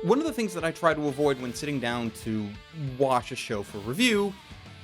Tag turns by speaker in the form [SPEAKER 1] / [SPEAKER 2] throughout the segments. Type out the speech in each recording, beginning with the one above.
[SPEAKER 1] One of the things that I try to avoid when sitting down to watch a show for review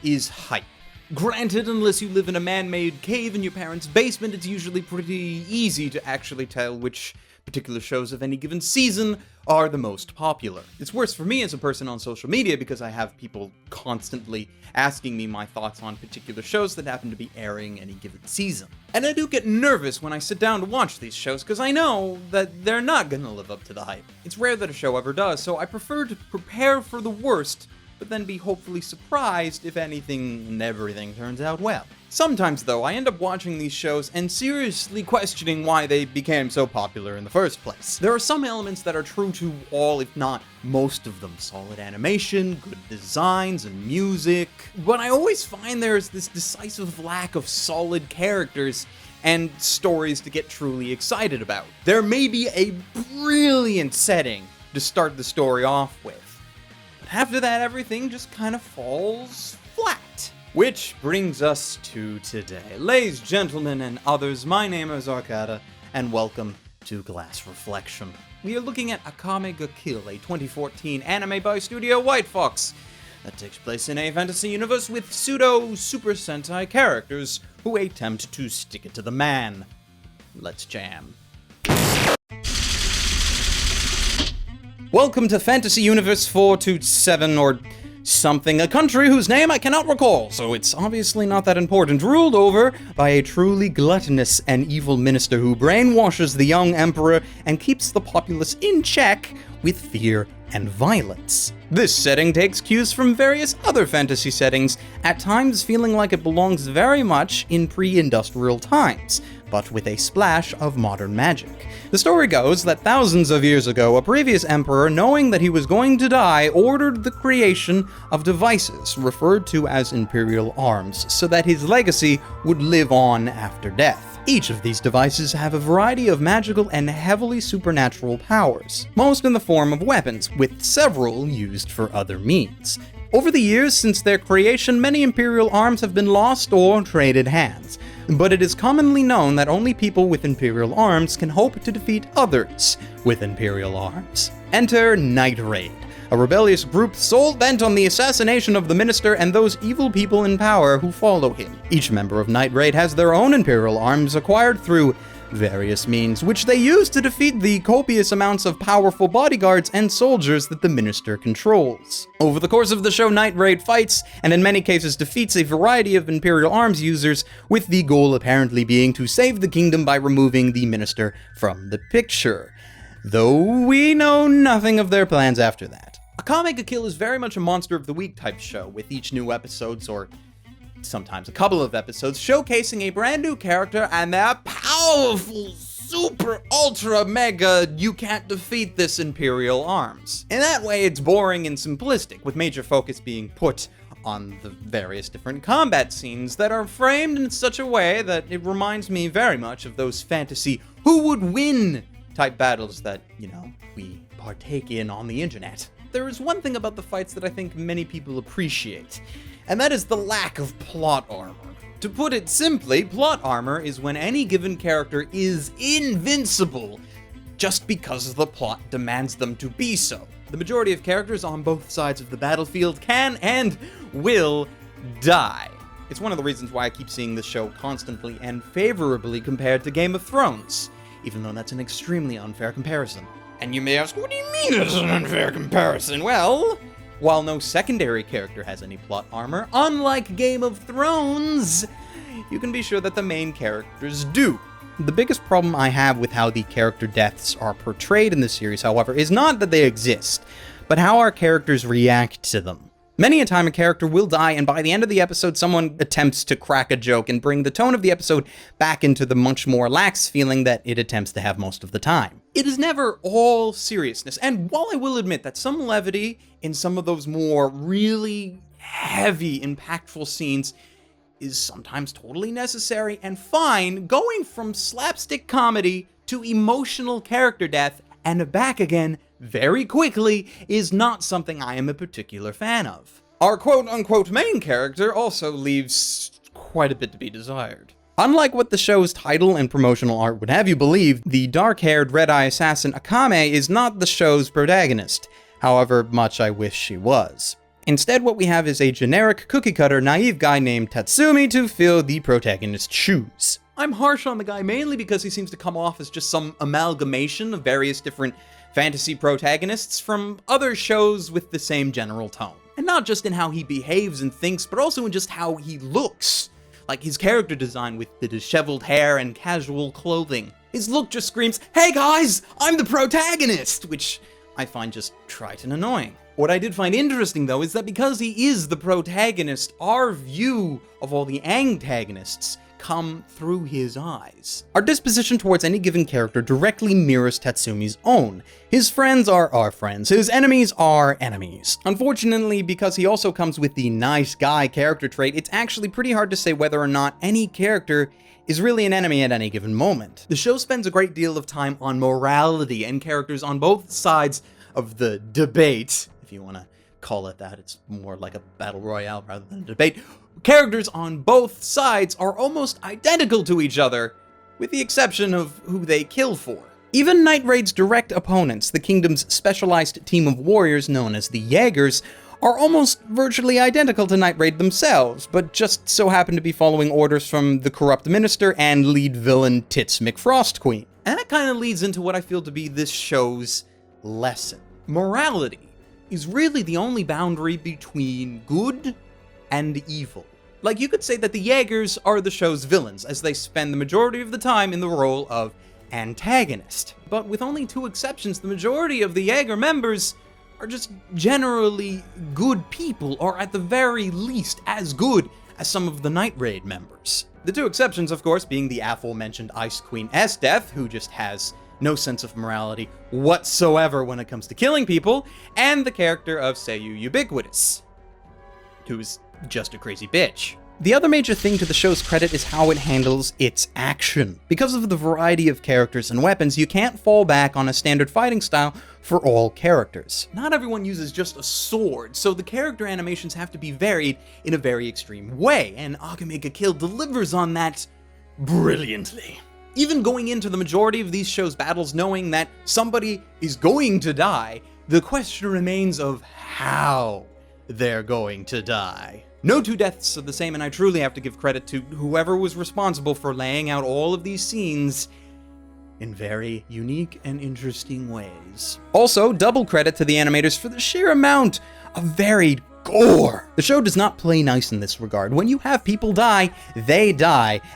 [SPEAKER 1] is hype. Granted, unless you live in a man-made cave in your parents' basement, it's usually pretty easy to actually tell which particular shows of any given season are the most popular. It's worse for me as a person on social media because I have people constantly asking me my thoughts on particular shows that happen to be airing any given season. And I do get nervous when I sit down to watch these shows because I know that they're not gonna live up to the hype. It's rare that a show ever does, so I prefer to prepare for the worst, but then be hopefully surprised if anything and everything turns out well. Sometimes, though, I end up watching these shows and seriously questioning why they became so popular in the first place. There are some elements that are true to all, if not most of them. Solid animation, good designs, and music. But I always find there's this decisive lack of solid characters and stories to get truly excited about. There may be a brilliant setting to start the story off with. After that, everything just kind of falls flat. Which brings us to today. Ladies, gentlemen, and others, my name is Arcada, and welcome to Glass Reflection. We are looking at Akame ga Kill, a 2014 anime by Studio White Fox that takes place in a fantasy universe with pseudo-Super Sentai characters who attempt to stick it to the man. Let's jam. Welcome to Fantasy Universe 427 or something, a country whose name I cannot recall, so it's obviously not that important, ruled over by a truly gluttonous and evil minister who brainwashes the young emperor and keeps the populace in check with fear and violence. This setting takes cues from various other fantasy settings, at times feeling like it belongs very much in pre-industrial times, but with a splash of modern magic. The story goes that thousands of years ago, a previous emperor, knowing that he was going to die, ordered the creation of devices referred to as imperial arms, so that his legacy would live on after death. Each of these devices have a variety of magical and heavily supernatural powers, most in the form of weapons, with several used for other means. Over the years since their creation, many imperial arms have been lost or traded hands, but it is commonly known that only people with imperial arms can hope to defeat others with imperial arms. Enter Night Raid, a rebellious group soul-bent on the assassination of the minister and those evil people in power who follow him. Each member of Night Raid has their own imperial arms acquired through various means, which they use to defeat the copious amounts of powerful bodyguards and soldiers that the minister controls. Over the course of the show, Night Raid fights, and in many cases defeats a variety of Imperial Arms users, with the goal apparently being to save the kingdom by removing the minister from the picture. Though we know nothing of their plans after that. Akame ga Kill is very much a Monster of the Week type show, with each new episodes, or sometimes a couple of episodes, showcasing a brand new character and their powerful, super, ultra, mega, you can't defeat this imperial arms. In that way, it's boring and simplistic, with major focus being put on the various different combat scenes that are framed in such a way that it reminds me very much of those fantasy who would win type battles that, we partake in on the internet. There is one thing about the fights that I think many people appreciate, and that is the lack of plot armor. To put it simply, plot armor is when any given character is invincible just because the plot demands them to be so. The majority of characters on both sides of the battlefield can and will die. It's one of the reasons why I keep seeing this show constantly and favorably compared to Game of Thrones, even though that's an extremely unfair comparison. And you may ask, what do you mean it's an unfair comparison? Well, while no secondary character has any plot armor, unlike Game of Thrones, you can be sure that the main characters do. The biggest problem I have with how the character deaths are portrayed in the series, however, is not that they exist, but how our characters react to them. Many a time a character will die, and by the end of the episode, someone attempts to crack a joke and bring the tone of the episode back into the much more lax feeling that it attempts to have most of the time. It is never all seriousness, and while I will admit that some levity in some of those more really heavy, impactful scenes is sometimes totally necessary and fine, going from slapstick comedy to emotional character death and back again very quickly is not something I am a particular fan of. Our quote-unquote main character also leaves quite a bit to be desired. Unlike what the show's title and promotional art would have you believe, the dark-haired red-eye assassin Akame is not the show's protagonist, however much I wish she was. Instead, what we have is a generic cookie-cutter naive guy named Tatsumi to fill the protagonist's shoes. I'm harsh on the guy mainly because he seems to come off as just some amalgamation of various different fantasy protagonists from other shows with the same general tone. And not just in how he behaves and thinks, but also in just how he looks. Like his character design with the disheveled hair and casual clothing. His look just screams, "Hey guys, I'm the protagonist!" which I find just trite and annoying. What I did find interesting though is that because he is the protagonist, our view of all the antagonists come through his eyes. Our disposition towards any given character directly mirrors Tatsumi's own. His friends are our friends, his enemies are enemies. Unfortunately, because he also comes with the nice guy character trait, it's actually pretty hard to say whether or not any character is really an enemy at any given moment. The show spends a great deal of time on morality and characters on both sides of the debate, if you want to call it that. It's more like a battle royale rather than a debate. Characters on both sides are almost identical to each other, with the exception of who they kill for. Even Night Raid's direct opponents, the kingdom's specialized team of warriors known as the Jaegers, are almost virtually identical to Night Raid themselves, but just so happen to be following orders from the corrupt minister and lead villain Tits McFrost Queen. And that kind of leads into what I feel to be this show's lesson. Morality is really the only boundary between good and evil. Like, you could say that the Jaegers are the show's villains, as they spend the majority of the time in the role of antagonist. But with only two exceptions, the majority of the Jaeger members are just generally good people, or at the very least as good as some of the Night Raid members. The two exceptions, of course, being the aforementioned Ice Queen Esdeath, who just has no sense of morality whatsoever when it comes to killing people, and the character of Seiyu Ubiquitous, who's just a crazy bitch. The other major thing to the show's credit is how it handles its action. Because of the variety of characters and weapons, you can't fall back on a standard fighting style for all characters. Not everyone uses just a sword, so the character animations have to be varied in a very extreme way, and Akame ga Kill delivers on that brilliantly. Even going into the majority of these shows' battles knowing that somebody is going to die, the question remains of how they're going to die. No two deaths are the same, and I truly have to give credit to whoever was responsible for laying out all of these scenes in very unique and interesting ways. Also, double credit to the animators for the sheer amount of varied gore. The show does not play nice in this regard. When you have people die,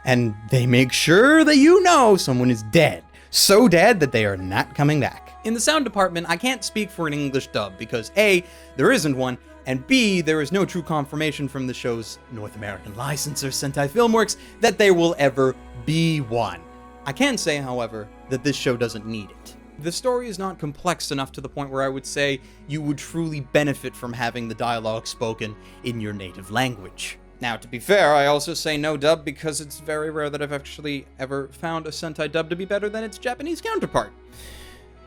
[SPEAKER 1] and they make sure that you know someone is dead. So dead that they are not coming back. In the sound department, I can't speak for an English dub because A, there isn't one, and B, there is no true confirmation from the show's North American licensor, Sentai Filmworks, that there will ever be one. I can say, however, that this show doesn't need it. The story is not complex enough to the point where I would say you would truly benefit from having the dialogue spoken in your native language. Now, to be fair, I also say no dub because it's very rare that I've actually ever found a Sentai dub to be better than its Japanese counterpart.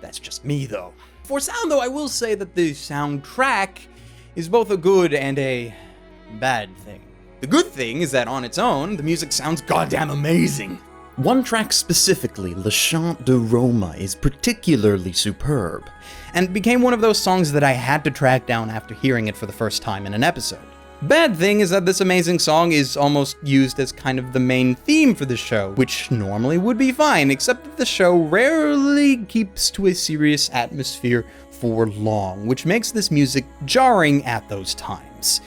[SPEAKER 1] That's just me, though. For sound, though, I will say that the soundtrack is both a good and a bad thing. The good thing is that on its own, the music sounds goddamn amazing. One track specifically, Le Chant de Roma, is particularly superb, and became one of those songs that I had to track down after hearing it for the first time in an episode. Bad thing is that this amazing song is almost used as kind of the main theme for the show, which normally would be fine, except that the show rarely keeps to a serious atmosphere for long, which makes this music jarring at those times.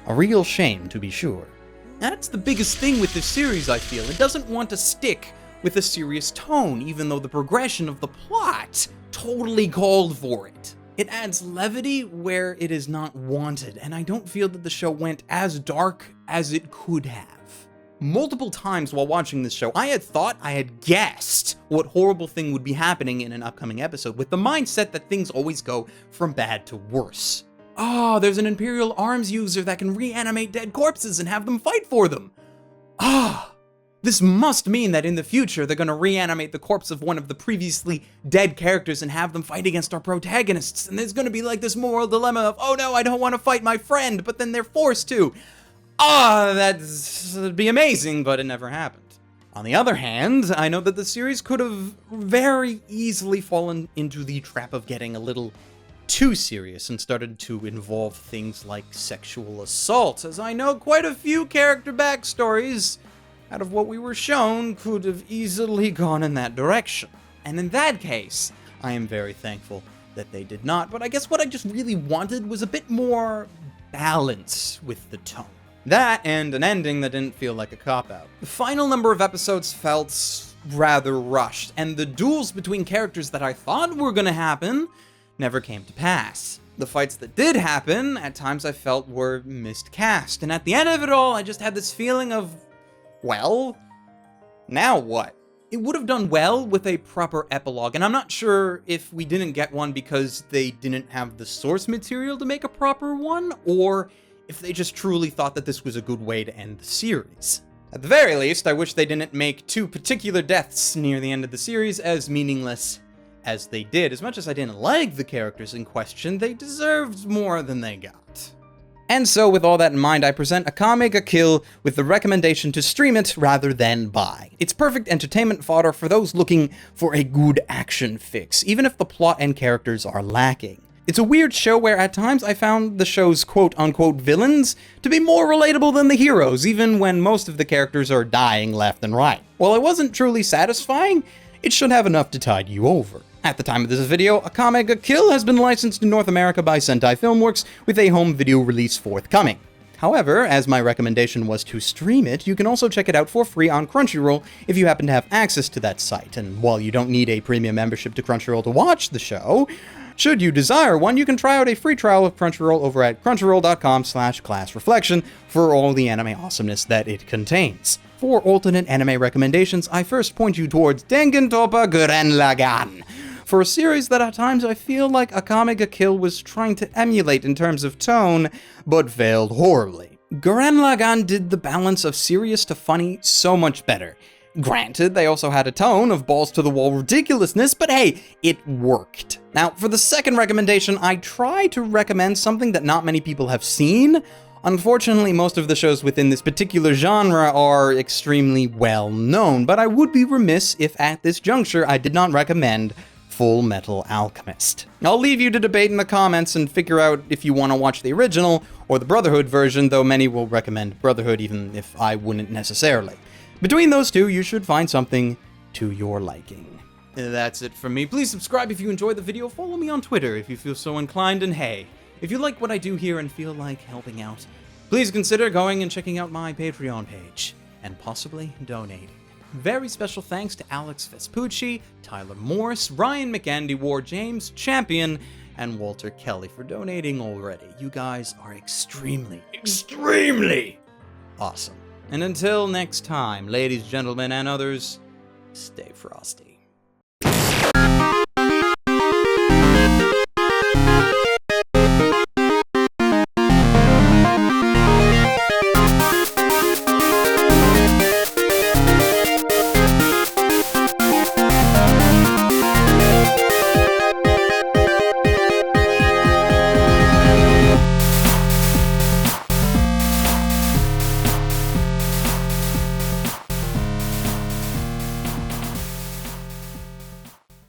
[SPEAKER 1] A real shame, to be sure. That's the biggest thing with this series, I feel. It doesn't want to stick with a serious tone, even though the progression of the plot totally called for it. It adds levity where it is not wanted, and I don't feel that the show went as dark as it could have. Multiple times while watching this show, I had thought I had guessed what horrible thing would be happening in an upcoming episode, with the mindset that things always go from bad to worse. Oh, there's an Imperial Arms user that can reanimate dead corpses and have them fight for them. This must mean that in the future they're gonna reanimate the corpse of one of the previously dead characters and have them fight against our protagonists, and there's gonna be like this moral dilemma of, oh no, I don't want to fight my friend, but then they're forced to. That'd be amazing, but it never happened. On the other hand, I know that the series could have very easily fallen into the trap of getting a little too serious and started to involve things like sexual assault, as I know quite a few character backstories out of what we were shown could have easily gone in that direction. And in that case, I am very thankful that they did not, but I guess what I just really wanted was a bit more balance with the tone. That and an ending that didn't feel like a cop-out. The final number of episodes felt rather rushed, and the duels between characters that I thought were gonna happen never came to pass. The fights that did happen, at times I felt were miscast, and at the end of it all, I just had this feeling of, well, now what? It would have done well with a proper epilogue, and I'm not sure if we didn't get one because they didn't have the source material to make a proper one, or if they just truly thought that this was a good way to end the series. At the very least, I wish they didn't make two particular deaths near the end of the series as meaningless as they did. As much as I didn't like the characters in question, they deserved more than they got. And so, with all that in mind, I present Akame ga Kill with the recommendation to stream it rather than buy. It's perfect entertainment fodder for those looking for a good action fix, even if the plot and characters are lacking. It's a weird show where at times I found the show's quote-unquote villains to be more relatable than the heroes, even when most of the characters are dying left and right. While it wasn't truly satisfying, it should have enough to tide you over. At the time of this video, Akame ga Kill has been licensed in North America by Sentai Filmworks, with a home video release forthcoming. However, as my recommendation was to stream it, you can also check it out for free on Crunchyroll if you happen to have access to that site. And while you don't need a premium membership to Crunchyroll to watch the show, should you desire one, you can try out a free trial of Crunchyroll over at crunchyroll.com/classreflection for all the anime awesomeness that it contains. For alternate anime recommendations, I first point you towards Tengen Toppa Gurren Lagann, for a series that at times I feel like Akame ga Kill was trying to emulate in terms of tone, but failed horribly. Gurren Lagann did the balance of serious to funny so much better. Granted, they also had a tone of balls-to-the-wall ridiculousness, but hey, it worked. Now, for the second recommendation, I try to recommend something that not many people have seen. Unfortunately, most of the shows within this particular genre are extremely well known, but I would be remiss if at this juncture I did not recommend Full Metal Alchemist. I'll leave you to debate in the comments and figure out if you want to watch the original or the Brotherhood version, though many will recommend Brotherhood even if I wouldn't necessarily. Between those two, you should find something to your liking. That's it from me. Please subscribe if you enjoyed the video, follow me on Twitter if you feel so inclined, and hey, if you like what I do here and feel like helping out, please consider going and checking out my Patreon page, and possibly donating. Very special thanks to Alex Vespucci, Tyler Morris, Ryan McAndy, War James, Champion, and Walter Kelly for donating already. You guys are extremely awesome. And until next time, ladies, gentlemen, and others, stay frosty.